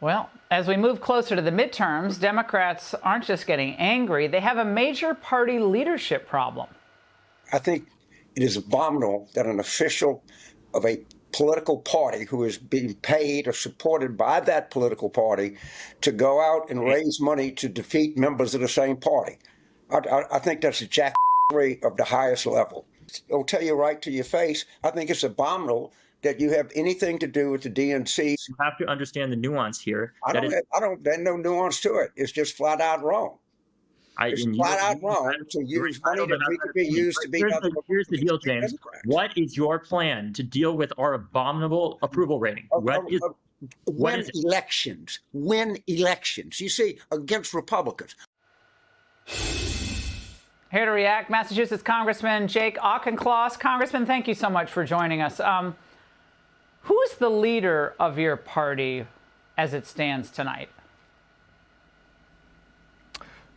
Well, as we move closer to the midterms, Democrats aren't just getting angry, they have a major party leadership problem. I think it is abominable that an official of a political party who is being paid or supported by that political party to go out and raise money to defeat members of the same party. I think that's a jackassery of the highest level. It'll tell you right to your face. I think it's abominable that you have anything to do with the DNC. You have to understand the nuance here. There's no nuance to it. It's just flat out wrong. It's flat out wrong to use money that we could be used to be. Here's the deal, James. What is your plan to deal with our abominable approval rating? Win elections. You see, against Republicans. Here to react, Massachusetts Congressman Jake Auchincloss. Congressman, thank you so much for joining us. Who's the leader of your party as it stands tonight?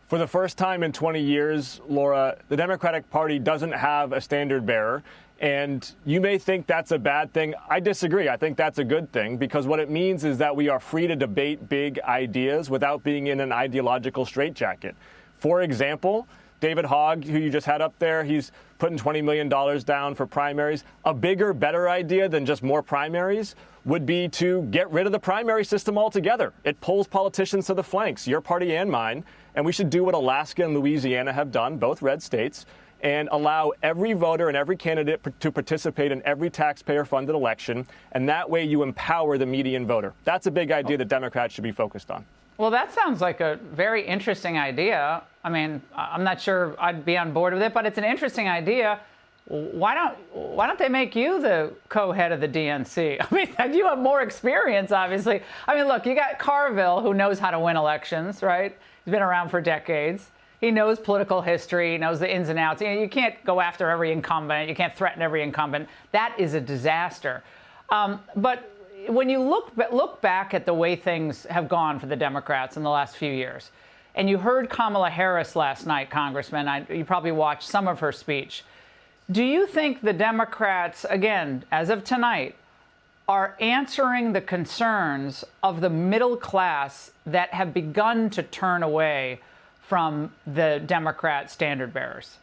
For the first time in 20 years, Laura, the Democratic Party doesn't have a standard bearer. And you may think that's a bad thing. I disagree. I think that's a good thing, because what it means is that we are free to debate big ideas without being in an ideological straitjacket. For example, David Hogg, who you just had up there, he's putting $20 million down for primaries. A bigger, better idea than just more primaries would be to get rid of the primary system altogether. It pulls politicians to the flanks, your party and mine, and we should do what Alaska and Louisiana have done, both red states, and allow every voter and every candidate to participate in every taxpayer-funded election, and that way you empower the median voter. That's a big idea that Democrats should be focused on. Well, that sounds like a very interesting idea. I mean, I'm not sure I'd be on board with it, but it's an interesting idea. Why don't they make you the co-head of the DNC? I mean, you have more experience, obviously. I mean, look, you got Carville, who knows how to win elections, right? He's been around for decades. He knows political history, knows the ins and outs. You can't go after every incumbent. You can't threaten every incumbent. That is a disaster. But when you look back at the way things have gone for the Democrats in the last few years, and you heard Kamala Harris last night, Congressman, you probably watched some of her speech. Do you think the Democrats, again, as of tonight, are answering the concerns of the middle class that have begun to turn away from the Democrat standard bearers?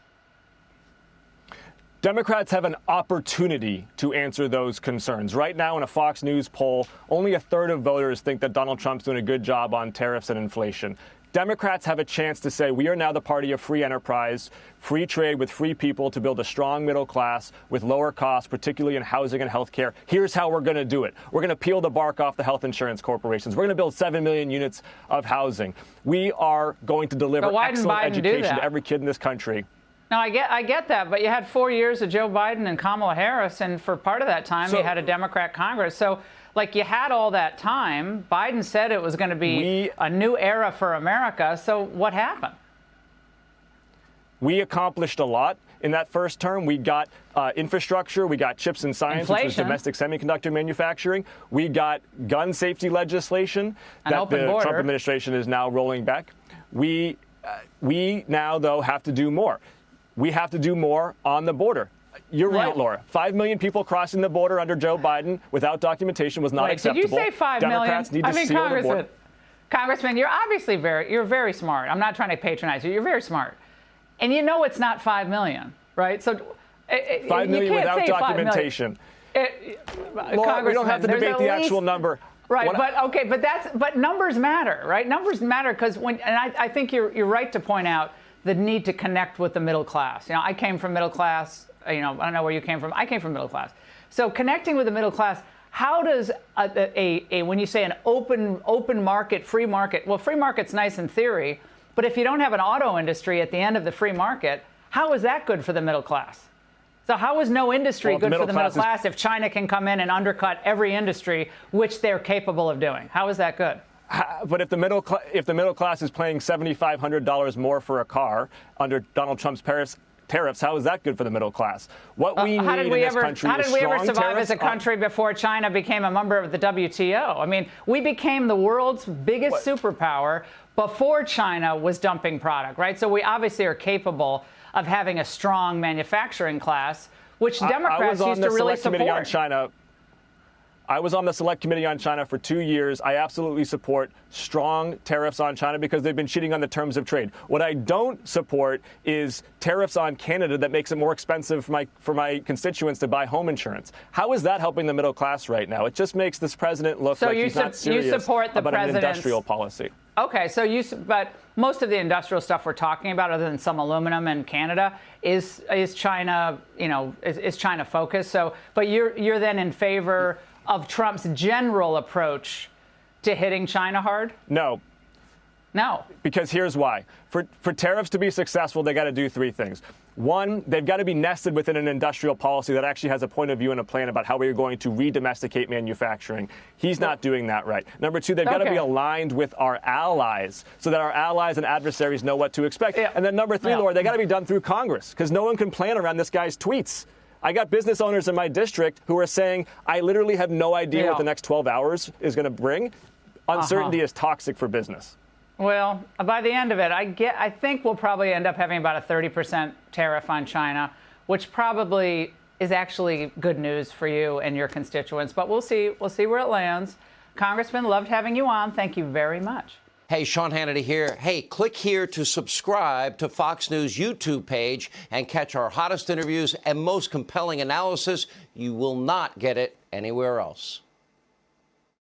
Democrats have an opportunity to answer those concerns. Right now, in a Fox News poll, only a third of voters think that Donald Trump's doing a good job on tariffs and inflation. Democrats have a chance to say, we are now the party of free enterprise, free trade with free people to build a strong middle class with lower costs, particularly in housing and health care. Here's how we're going to do it. We're going to peel the bark off the health insurance corporations. We're going to build 7 million units of housing. We are going to deliver excellent education to every kid in this country. No, I get that, but you had 4 years of Joe Biden and Kamala Harris, and for part of that time, you had a Democrat Congress. So, like, you had all that time. Biden said it was going to be a new era for America. So what happened? We accomplished a lot in that first term. We got infrastructure. We got chips and science, which was domestic semiconductor manufacturing. We got gun safety legislation that the Trump administration is now rolling back. We now, though, have to do more. We have to do more on the border. You're right, Laura. 5 million people crossing the border under Joe Biden without documentation was not acceptable. Did you say 5 million? Democrats need to seal the border. Congressman, you're obviously very smart. I'm not trying to patronize you. You're very smart. And you know it's not 5 million, right? So 5 million without documentation. Laura, we don't have to debate the actual number. Right, but numbers matter, right? Numbers matter because I think you're right to point out the need to connect with the middle class. You know, I came from middle class. You know, I don't know where you came from. I came from middle class. So connecting with the middle class, how does when you say an open market, free market, well, free market's nice in theory, but if you don't have an auto industry at the end of the free market, how is that good for the middle class? So how is no industry good for the middle class if China can come in and undercut every industry, which they're capable of doing? How is that good? But if the middle class is paying $7,500 more for a car under Donald Trump's tariffs, how is that good for the middle class? What we need in this country How did we ever survive as a country before China became a member of the WTO? I mean, we became the world's biggest superpower before China was dumping product, right? So we obviously are capable of having a strong manufacturing class, which Democrats used to really support. I was on the Select Committee on China for 2 years. I absolutely support strong tariffs on China because they've been cheating on the terms of trade. What I don't support is tariffs on Canada that makes it more expensive for my constituents to buy home insurance. How is that helping the middle class right now? It just makes this president look like he's not serious you support the about an industrial policy. Okay, so but most of the industrial stuff we're talking about, other than some aluminum in Canada, is China, is China focused. So, but you're then in favor of Trump's general approach to hitting China hard? No. No. Because here's why. For tariffs to be successful, they got to do 3 things. One, they've got to be nested within an industrial policy that actually has a point of view and a plan about how we're going to re-domesticate manufacturing. He's not doing that right. Number 2, they've got to be aligned with our allies so that our allies and adversaries know what to expect. Yeah. And then number 3, Laura, they got to be done through Congress because no one can plan around this guy's tweets. I got business owners in my district who are saying, I literally have no idea what the next 12 hours is going to bring. Uncertainty is toxic for business. Well, by the end of it, I think we'll probably end up having about a 30% tariff on China, which probably is actually good news for you and your constituents. But we'll see. We'll see where it lands. Congressman, loved having you on. Thank you very much. Hey, Sean Hannity here. Hey, click here to subscribe to Fox News YouTube page and catch our hottest interviews and most compelling analysis. You will not get it anywhere else.